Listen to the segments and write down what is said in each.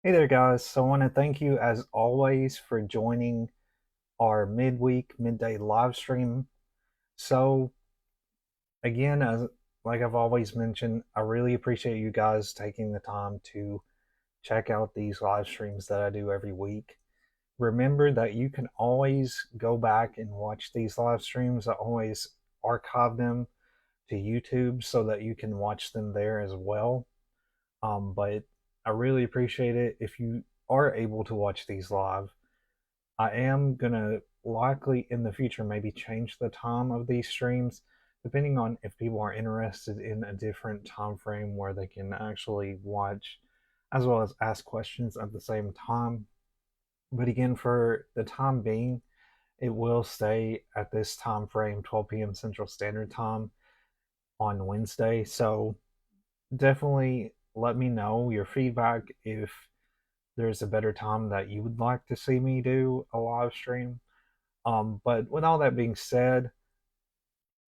Hey there, guys. So I want to thank you, as always, for joining our midday live stream. So, again, as like I've always mentioned, I really appreciate you guys taking the time to check out these live streams that I do every week. Remember that you can always go back and watch these live streams. I always archive them to YouTube so that you can watch them there as well. But I really appreciate it if you are able to watch these live. I am gonna likely in the future maybe change the time of these streams depending on if people are interested in a different time frame where they can actually watch as well as ask questions at the same time. But again, for the time being, it will stay at this time frame, 12 p.m. Central Standard Time on Wednesday. So definitely let me know your feedback if there's a better time that you would like to see me do a live stream. But with all that being said,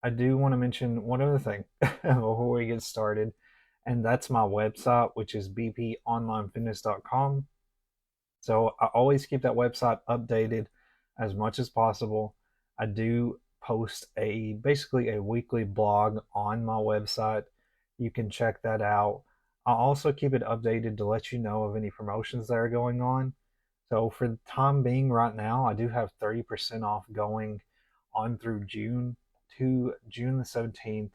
I do want to mention one other thing before we get started, and that's my website, which is bponlinefitness.com. So I always keep that website updated as much as possible. I do post a basically a weekly blog on my website. You can check that out. I'll also keep it updated to let you know of any promotions that are going on. So for the time being right now, I do have 30% off going on through June to June the 17th.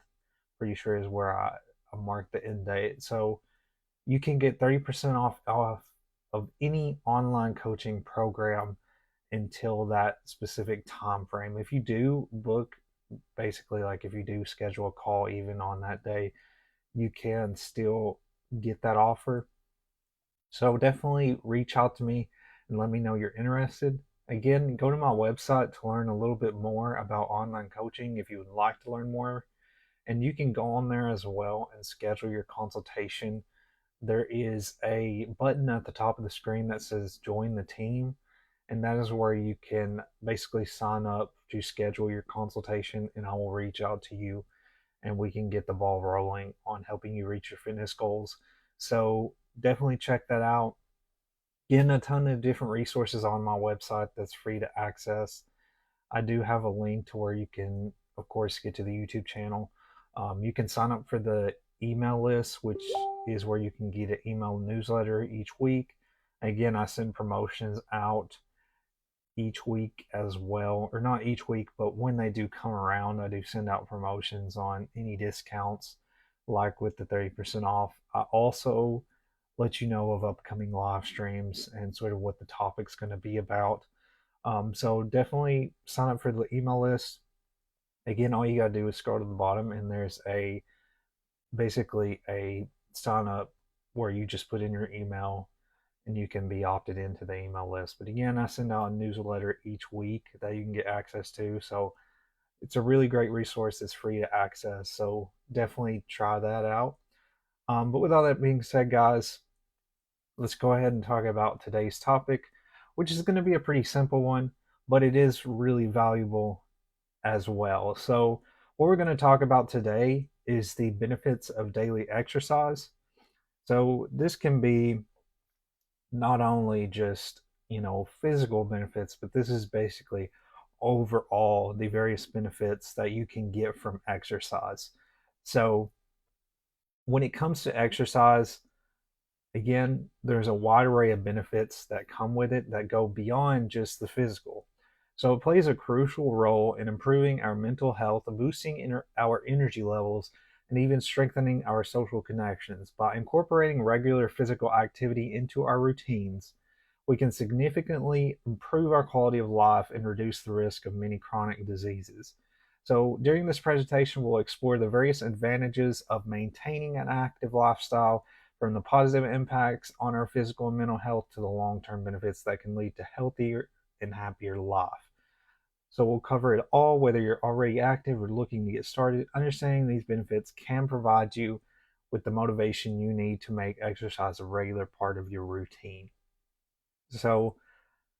Pretty sure is where I marked the end date. So you can get 30% off of any online coaching program until that specific time frame. If you do book, basically like if you do schedule a call even on that day, you can still get that offer. So definitely reach out to me and let me know you're interested. Again, go to my website to learn a little bit more about online coaching if you would like to learn more. And you can go on there as well and schedule your consultation. There is a button at the top of the screen that says join the team, and that is where you can basically sign up to schedule your consultation, and I will reach out to you and we can get the ball rolling on helping you reach your fitness goals. So definitely check that out. Getting a ton of different resources on my website that's free to access. I do have a link to where you can, of course, get to the YouTube channel. You can sign up for the email list, which is where you can get an email newsletter each week. Again, I send promotions out each week as well, or not each week, but when they do come around, I do send out promotions on any discounts, like with the 30% off. I also let you know of upcoming live streams and sort of what the topic's going to be about. So definitely sign up for the email list. Again, all you got to do is scroll to the bottom, and there's a basically a sign up where you just put in your email and you can be opted into the email list. But again, I send out a newsletter each week that you can get access to. So it's a really great resource that's free to access. So definitely try that out. But with all that being said, guys, let's go ahead and talk about today's topic, which is going to be a pretty simple one, but it is really valuable as well. So, what we're going to talk about today is the benefits of daily exercise. So, this can be not only just, physical benefits, but this is basically overall the various benefits that you can get from exercise. So, when it comes to exercise, again, there's a wide array of benefits that come with it that go beyond just the physical. So it plays a crucial role in improving our mental health, boosting our energy levels, and even strengthening our social connections. By incorporating regular physical activity into our routines, we can significantly improve our quality of life and reduce the risk of many chronic diseases. So, during this presentation, we'll explore the various advantages of maintaining an active lifestyle, from the positive impacts on our physical and mental health to the long term benefits that can lead to healthier and happier life. So we'll cover it all, whether you're already active or looking to get started. Understanding these benefits can provide you with the motivation you need to make exercise a regular part of your routine. So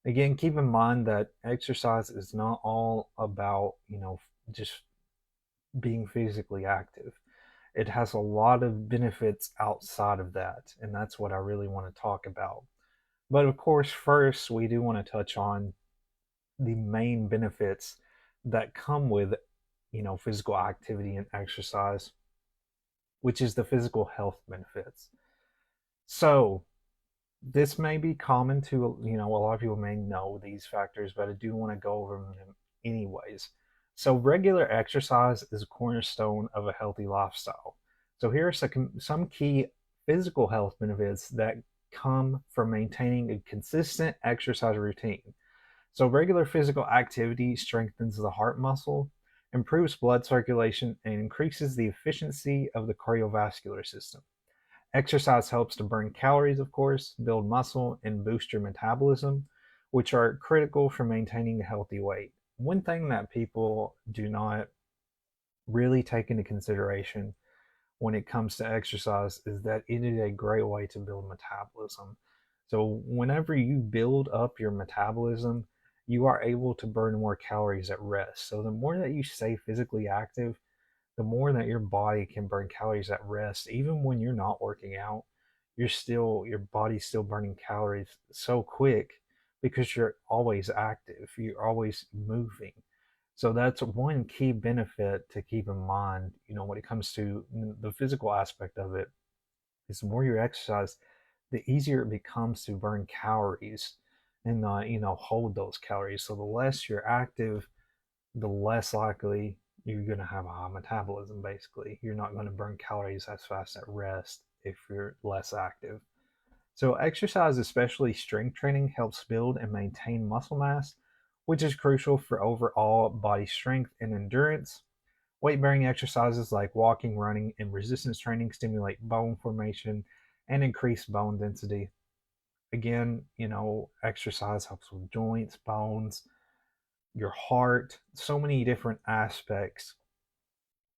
again, keep in mind that exercise is not all about, just being physically active. It has a lot of benefits outside of that, and that's what I really want to talk about. But of course, first, we do want to touch on the main benefits that come with, physical activity and exercise, which is the physical health benefits. So, this may be common to, a lot of people may know these factors, but I do want to go over them anyways. So, regular exercise is a cornerstone of a healthy lifestyle. So, here are some key physical health benefits that come from maintaining a consistent exercise routine. So, regular physical activity strengthens the heart muscle, improves blood circulation, and increases the efficiency of the cardiovascular system. Exercise helps to burn calories, of course, build muscle, and boost your metabolism, which are critical for maintaining a healthy weight. One thing that people do not really take into consideration when it comes to exercise is that it is a great way to build metabolism. So, whenever you build up your metabolism, you are able to burn more calories at rest. So, the more that you stay physically active, the more that your body can burn calories at rest. Even when you're not working out, your body's still burning calories so quick because you're always active, you're always moving. So that's one key benefit to keep in mind, when it comes to the physical aspect of it, is the more you exercise, the easier it becomes to burn calories and hold those calories. So the less you're active, the less likely you're going to have a high metabolism. Basically, you're not going to burn calories as fast at rest if you're less active. So exercise, especially strength training, helps build and maintain muscle mass, which is crucial for overall body strength and endurance. Weight bearing exercises like walking, running, and resistance training stimulate bone formation and increase bone density. Again, exercise helps with joints, bones, your heart, so many different aspects.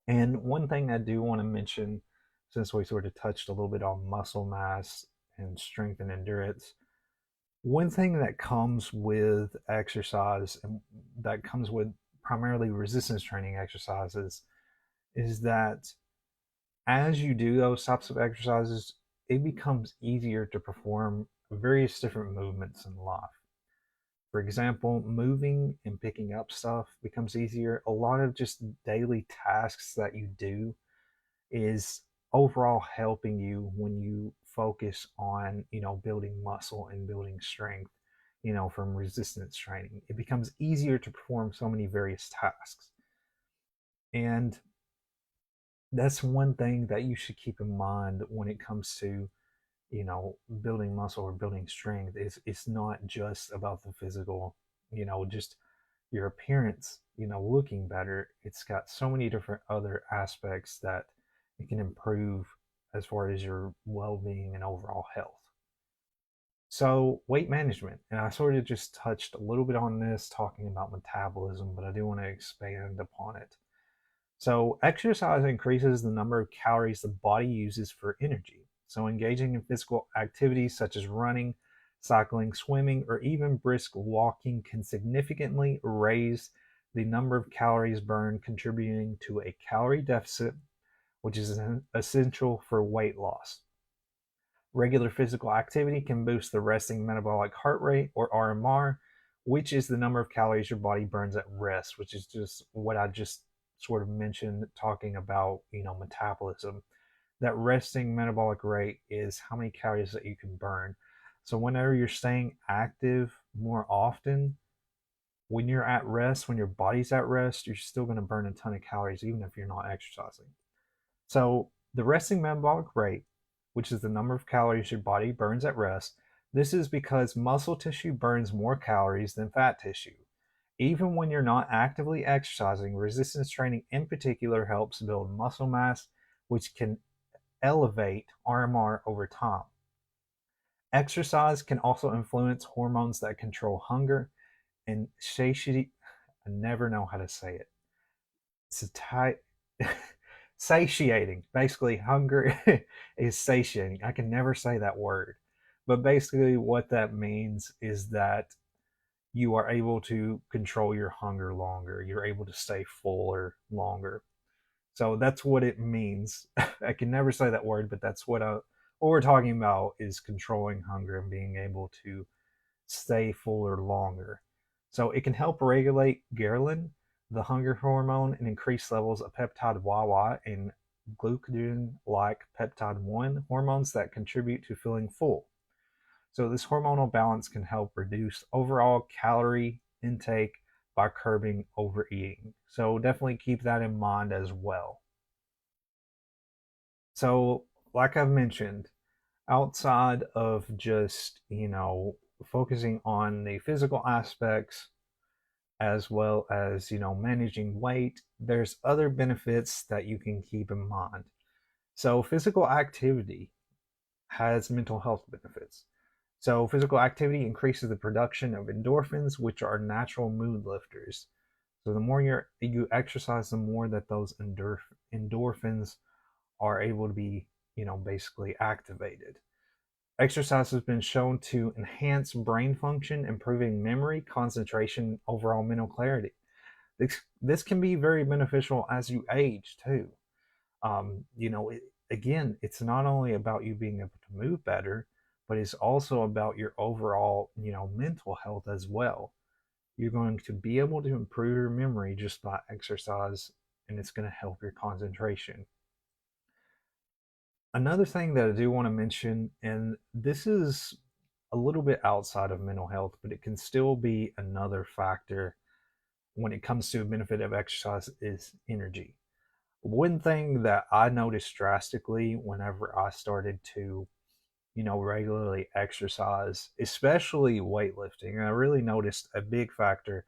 And one thing I do want to mention, since we sort of touched a little bit on muscle mass and strength and endurance, one thing that comes with exercise and that comes with primarily resistance training exercises is that as you do those types of exercises, it becomes easier to perform various different movements in life. For example, moving and picking up stuff becomes easier. A lot of just daily tasks that you do is overall helping you when you focus on, building muscle and building strength, from resistance training. It becomes easier to perform so many various tasks. And that's one thing that you should keep in mind when it comes to, building muscle or building strength. It's not just about the physical, just your appearance, looking better. It's got so many different other aspects that it can improve as far as your well-being and overall health. So, weight management, and I sort of just touched a little bit on this talking about metabolism, but I do want to expand upon it. So, exercise increases the number of calories the body uses for energy. So, engaging in physical activities such as running, cycling, swimming, or even brisk walking can significantly raise the number of calories burned, contributing to a calorie deficit, which is essential for weight loss. Regular physical activity can boost the resting metabolic heart rate, or RMR, which is the number of calories your body burns at rest, which is just what I just sort of mentioned talking about, metabolism. That resting metabolic rate is how many calories that you can burn. So whenever you're staying active more often, when you're at rest, when your body's at rest, you're still going to burn a ton of calories even if you're not exercising. So, the resting metabolic rate, which is the number of calories your body burns at rest, this is because muscle tissue burns more calories than fat tissue. Even when you're not actively exercising, resistance training in particular helps build muscle mass, which can elevate RMR over time. Exercise can also influence hormones that control hunger and satiety. I never know how to say it. Sati- satiating. Basically, hunger is satiating. I can never say that word. But basically, what that means is that you are able to control your hunger longer. You're able to stay fuller longer. So that's what it means. I can never say that word, but that's What we're talking about is controlling hunger and being able to stay fuller longer. So it can help regulate ghrelin, the hunger hormone, and increase levels of peptide YY and glucagon like peptide 1 hormones that contribute to feeling full. So this hormonal balance can help reduce overall calorie intake by curbing overeating. So definitely keep that in mind as well. So, like I've mentioned, outside of just, focusing on the physical aspects as well as, managing weight, there's other benefits that you can keep in mind. So, physical activity has mental health benefits. So, physical activity increases the production of endorphins, which are natural mood lifters. So, the more you exercise, the more that those endorphins are able to be, basically activated. Exercise has been shown to enhance brain function, improving memory, concentration, overall mental clarity. This can be very beneficial as you age too. Again, it's not only about you being able to move better, but it's also about your overall, mental health as well. You're going to be able to improve your memory just by exercise, and it's going to help your concentration. Another thing that I do want to mention, and this is a little bit outside of mental health, but it can still be another factor when it comes to a benefit of exercise, is energy. One thing that I noticed drastically whenever I started to, regularly exercise, especially weightlifting, and I really noticed a big factor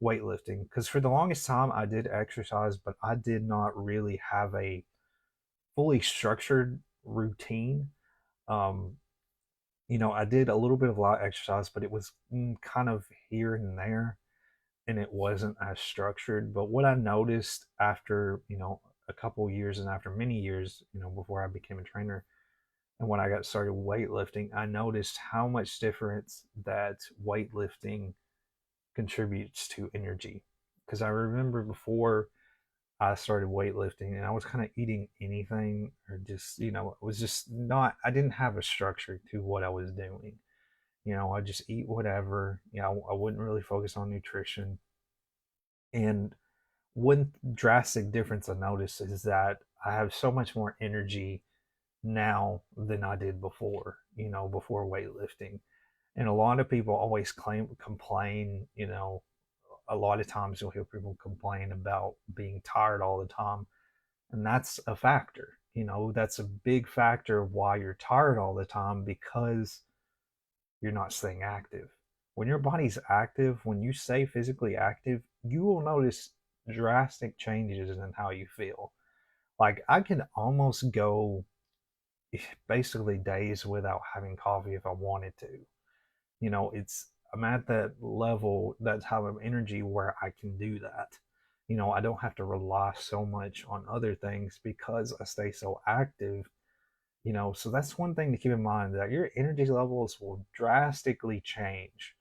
weightlifting because for the longest time I did exercise, but I did not really have a fully structured routine. Um, I did a little bit of light exercise, but it was kind of here and there, and it wasn't as structured. But what I noticed after, a couple years and after many years, before I became a trainer and when I got started weightlifting, I noticed how much difference that weightlifting contributes to energy. Because I remember before I started weightlifting and I was kind of eating anything or just, it was just not, I didn't have a structure to what I was doing. I just eat whatever. I wouldn't really focus on nutrition. And one drastic difference I noticed is that I have so much more energy now than I did before, before weightlifting. And a lot of people always complain, a lot of times you'll hear people complain about being tired all the time. And that's a factor. That's a big factor of why you're tired all the time because you're not staying active. When your body's active, when you stay physically active, you will notice drastic changes in how you feel. Like I can almost go basically days without having coffee if I wanted to. I'm at that level, that type of energy where I can do that. I don't have to rely so much on other things because I stay so active. So that's one thing to keep in mind, that your energy levels will drastically change,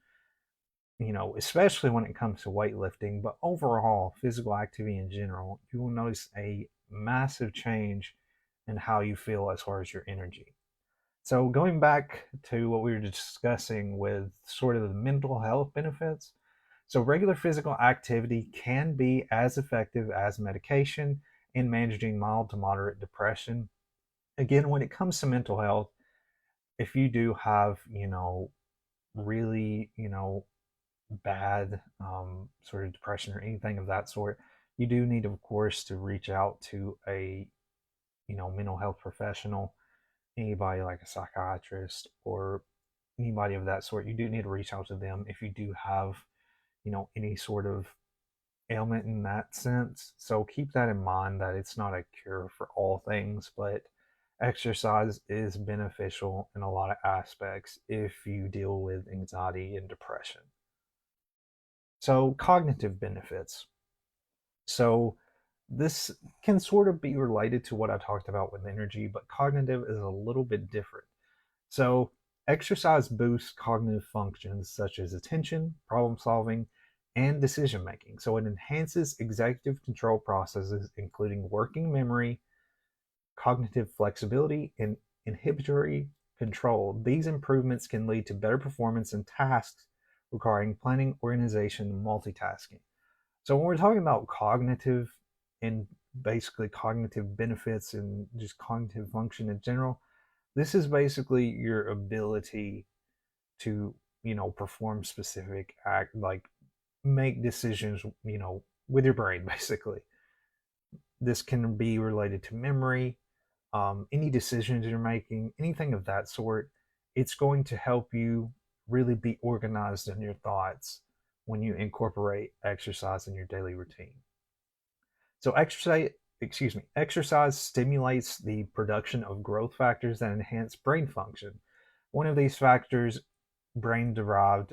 especially when it comes to weightlifting, but overall, physical activity in general, you will notice a massive change in how you feel as far as your energy. So, going back to what we were discussing with sort of the mental health benefits, so regular physical activity can be as effective as medication in managing mild to moderate depression. Again, when it comes to mental health, if you do have, really, bad sort of depression or anything of that sort, you do need, of course, to reach out to a, mental health professional, anybody like a psychiatrist or anybody of that sort. You do need to reach out to them if you do have, any sort of ailment in that sense. So keep that in mind, that it's not a cure for all things, but exercise is beneficial in a lot of aspects if you deal with anxiety and depression. So, cognitive benefits. So, this can sort of be related to what I talked about with energy, but cognitive is a little bit different. So, exercise boosts cognitive functions such as attention, problem solving, and decision making. So, it enhances executive control processes, including working memory, cognitive flexibility, and inhibitory control. These improvements can lead to better performance in tasks requiring planning, organization, and multitasking. So when we're talking about cognitive and basically cognitive benefits and just cognitive function in general, this is basically your ability to, perform specific act, like make decisions, with your brain basically. This can be related to memory, any decisions you're making, anything of that sort. It's going to help you really be organized in your thoughts when you incorporate exercise in your daily routine. So exercise stimulates the production of growth factors that enhance brain function. One of these factors, brain-derived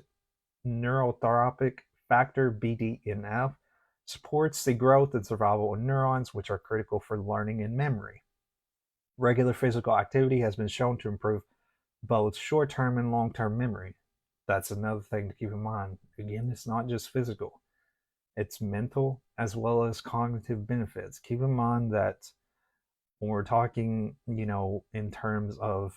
neurotrophic factor BDNF, supports the growth and survival of neurons, which are critical for learning and memory. Regular physical activity has been shown to improve both short-term and long-term memory. That's another thing to keep in mind. Again, it's not just physical, it's mental as well as cognitive benefits. Keep in mind that when we're talking, in terms of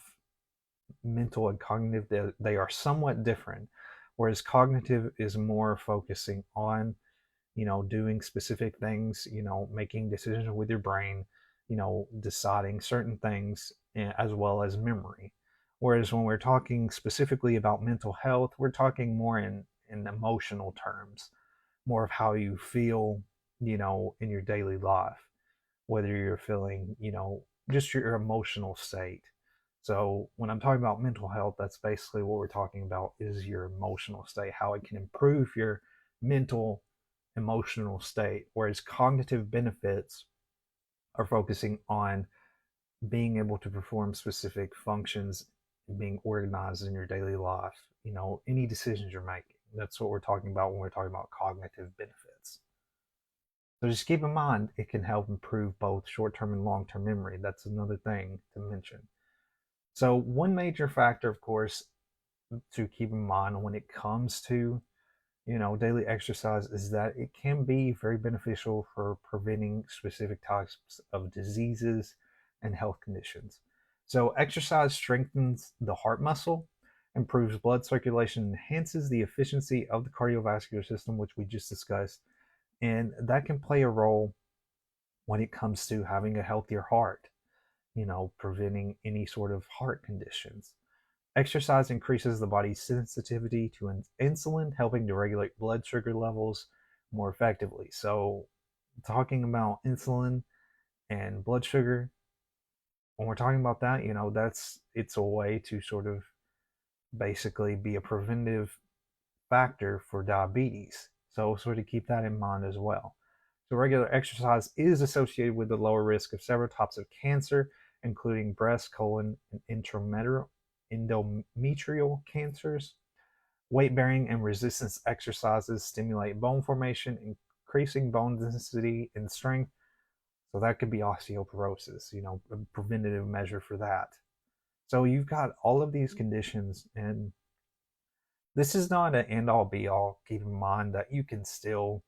mental and cognitive, they are somewhat different. Whereas cognitive is more focusing on, doing specific things, making decisions with your brain, deciding certain things, as well as memory. Whereas when we're talking specifically about mental health, we're talking more in emotional terms, more of how you feel, in your daily life, whether you're feeling, just your emotional state. So when I'm talking about mental health, that's basically what we're talking about is your emotional state, how it can improve your mental emotional state. Whereas cognitive benefits are focusing on being able to perform specific functions, being organized in your daily life, any decisions you're making. That's what we're talking about when we're talking about cognitive benefits. So just keep in mind, it can help improve both short-term and long-term memory. That's another thing to mention. So one major factor, of course, to keep in mind when it comes to, daily exercise is that it can be very beneficial for preventing specific types of diseases and health conditions. So exercise strengthens the heart muscle, improves blood circulation, enhances the efficiency of the cardiovascular system, which we just discussed, and that can play a role when it comes to having a healthier heart, preventing any sort of heart conditions. Exercise increases the body's sensitivity to insulin, helping to regulate blood sugar levels more effectively. So, talking about insulin and blood sugar, when we're talking about that, it's a way to sort of basically be a preventive factor for diabetes. So, sort of keep that in mind as well. So, regular exercise is associated with the lower risk of several types of cancer, including breast, colon, and endometrial cancers. Weight bearing and resistance exercises stimulate bone formation, increasing bone density and strength. So, that could be osteoporosis, a preventative measure for that. So, you've got all of these conditions, and this is not an end all be all. Keep in mind that you can still,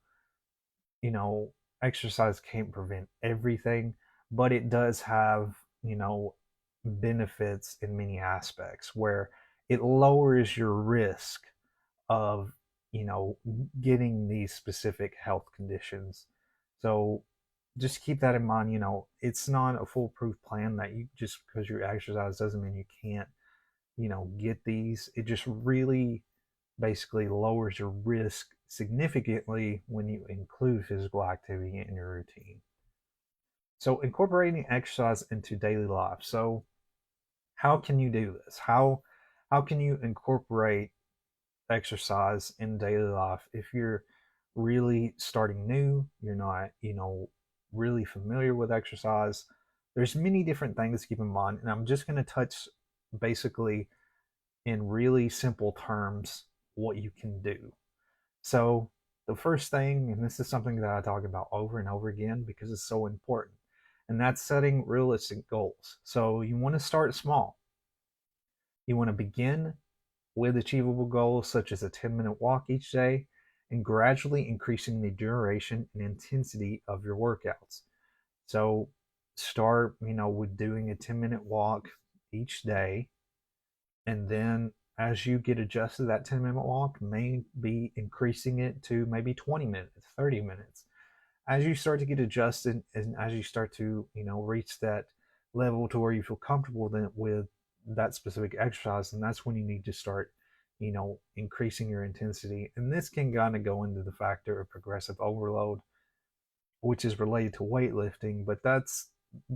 you know, exercise can't prevent everything, but it does have, benefits in many aspects where it lowers your risk of, getting these specific health conditions. So just keep that in mind. It's not a foolproof plan that you just because you exercise doesn't mean you can't, get these. It just really basically lowers your risk significantly when you include physical activity in your routine. So, incorporating exercise into daily life. So, how can you do this? How can you incorporate exercise in daily life if you're really starting new, you're not, really familiar with exercise? There's many different things to keep in mind, and I'm just going to touch basically in really simple terms what you can do. So, the first thing, and this is something that I talk about over and over again because it's so important, and that's setting realistic goals. So, you want to start small. You want to begin with achievable goals such as a 10-minute walk each day and gradually increasing the duration and intensity of your workouts. So, start, with doing a 10-minute walk, each day. And then as you get adjusted to that 10-minute walk, may be increasing it to maybe 20 minutes, 30 minutes. As you start to get adjusted and as you start to, reach that level to where you feel comfortable then with that specific exercise, and that's when you need to start, increasing your intensity. And this can kind of go into the factor of progressive overload, which is related to weightlifting, but that's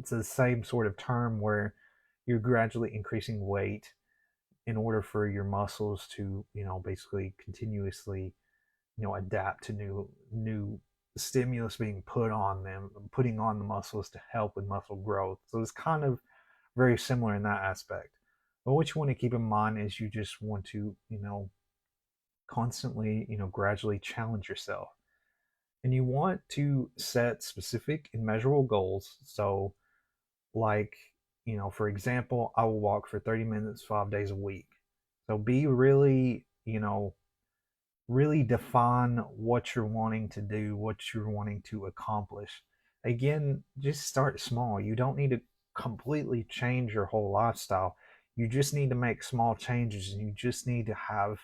the same sort of term where you're gradually increasing weight in order for your muscles to, basically continuously, adapt to new stimulus being put on them, putting on the muscles to help with muscle growth. So it's kind of very similar in that aspect. But what you want to keep in mind is you just want to, constantly, gradually challenge yourself. And you want to set specific and measurable goals. So, like, for example, I will walk for 30 minutes 5 days a week. So be really, really define what you're wanting to do, what you're wanting to accomplish. Again, just start small. You don't need to completely change your whole lifestyle. You just need to make small changes, and you just need to have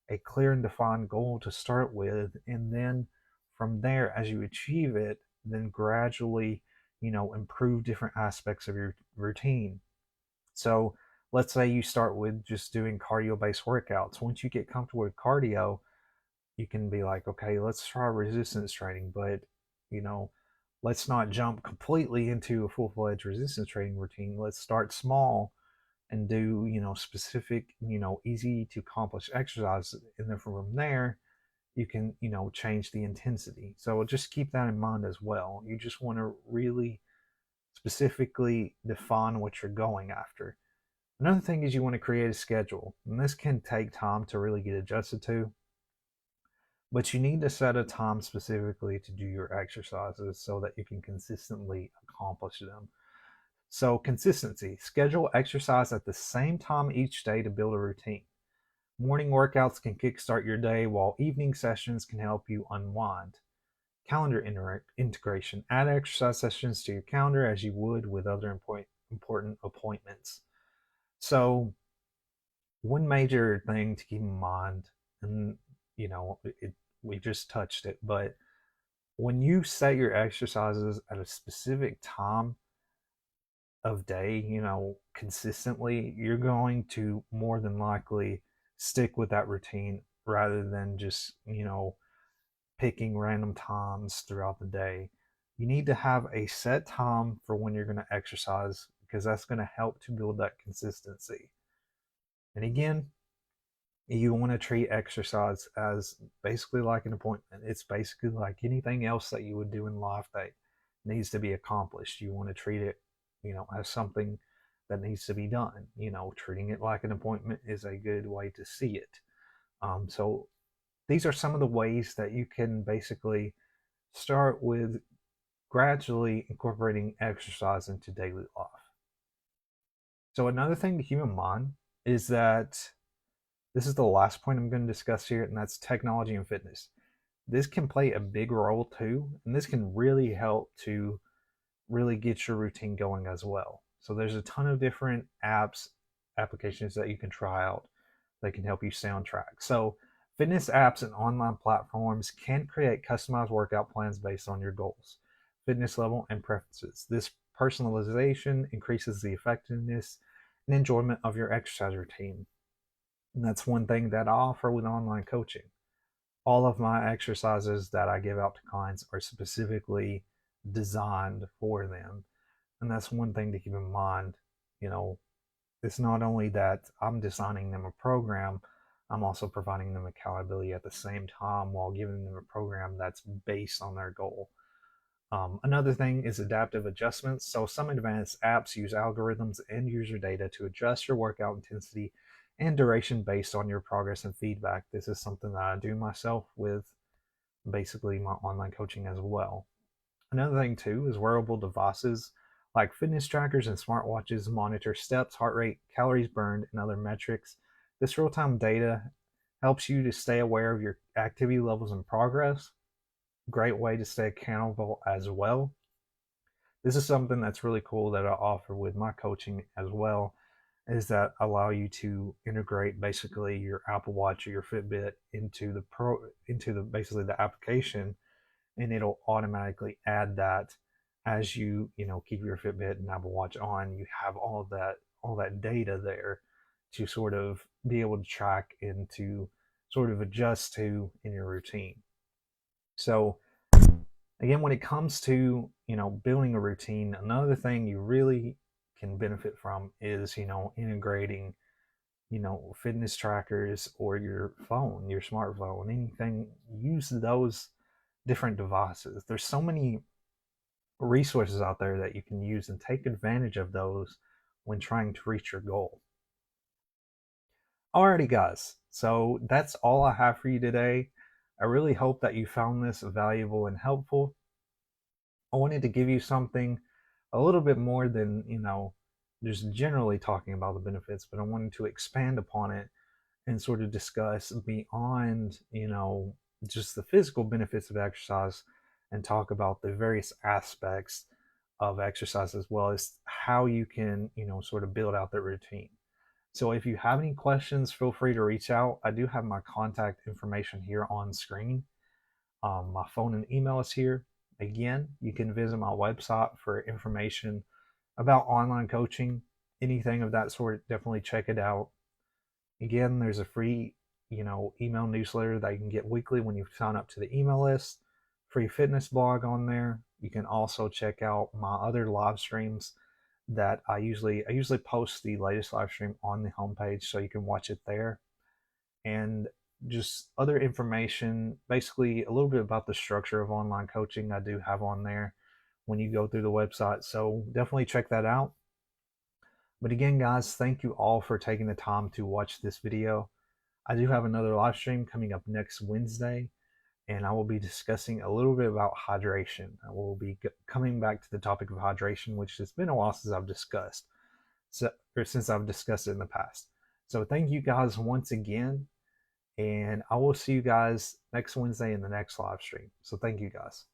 a clear and defined goal to start with. And then from there, as you achieve it, then gradually, improve different aspects of your routine. So let's say you start with just doing cardio based workouts. Once you get comfortable with cardio, you can be like, okay, let's try resistance training, but you know, let's not jump completely into a full-fledged resistance training routine. Let's start small and do, specific, easy to accomplish exercises. And then from there, you can, change the intensity. So just keep that in mind as well. You just want to really specifically define what you're going after. Another thing is you want to create a schedule, and this can take time to really get adjusted to, but you need to set a time specifically to do your exercises so that you can consistently accomplish them. So, consistency: schedule exercise at the same time each day to build a routine. Morning workouts can kickstart your day, while evening sessions can help you unwind. Calendar integration: add exercise sessions to your calendar as you would with other important appointments. So, one major thing to keep in mind, and we just touched it, but when you set your exercises at a specific time of day, consistently, you're going to more than likely stick with that routine rather than just, picking random times throughout the day. You need to have a set time for when you're going to exercise because that's going to help to build that consistency. And again, you want to treat exercise as basically like an appointment. It's basically like anything else that you would do in life that needs to be accomplished. You want to treat it, as something that needs to be done. Treating it like an appointment is a good way to see it. So these are some of the ways that you can basically start with gradually incorporating exercise into daily life. So another thing to keep in mind is that this is the last point I'm going to discuss here, and that's technology and fitness. This can play a big role too, and this can really help to really get your routine going as well. So there's a ton of different applications that you can try out that can help you stay on track. So fitness apps and online platforms can create customized workout plans based on your goals, fitness level, and preferences. This personalization increases the effectiveness and enjoyment of your exercise routine. And that's one thing that I offer with online coaching. All of my exercises that I give out to clients are specifically designed for them. And that's one thing to keep in mind. You know, it's not only that I'm designing them a program, I'm also providing them accountability at the same time while giving them a program that's based on their goal. Another thing is adaptive adjustments. So some advanced apps use algorithms and user data to adjust your workout intensity and duration based on your progress and feedback. This is something that I do myself with basically my online coaching as well. Another thing too is wearable devices like fitness trackers and smartwatches monitor steps, heart rate, calories burned, and other metrics. This real-time data helps you to stay aware of your activity levels and progress. Great way to stay accountable as well. This is something that's really cool that I offer with my coaching as well. is that allow you to integrate basically your Apple Watch or your Fitbit into the basically the application, and it'll automatically add that as you keep your Fitbit and Apple Watch on. You have all that data there to sort of be able to track and to sort of adjust to in your routine. So again, when it comes to building a routine, another thing you really can benefit from is integrating fitness trackers or your phone, your smartphone, anything. Use those different devices. There's so many resources out there that you can use, and take advantage of those when trying to reach your goal. Alrighty, guys, so that's all I have for you today. I really hope that you found this valuable and helpful. I wanted to give you something a little bit more than just generally talking about the benefits, but I wanted to expand upon it and sort of discuss beyond just the physical benefits of exercise, and talk about the various aspects of exercise, as well as how you can sort of build out the routine. So if you have any questions, feel free to reach out. I do have my contact information here on screen. My phone and email is here. Again, you can visit my website for information about online coaching, anything of that sort. Definitely check it out. Again, there's a free email newsletter that you can get weekly when you sign up to the email list. Free fitness blog on there. You can also check out my other live streams that I usually post the latest live stream on the homepage, so you can watch it there. And just other information, basically a little bit about the structure of online coaching, I do have on there when you go through the website. So definitely check that out. But again, guys, thank you all for taking the time to watch this video. I do have another live stream coming up next Wednesday, and I will be discussing a little bit about hydration. I will be coming back to the topic of hydration, which has been a while since I've discussed, or since I've discussed it in the past. So thank you guys once again, and I will see you guys next Wednesday in the next live stream. So thank you guys.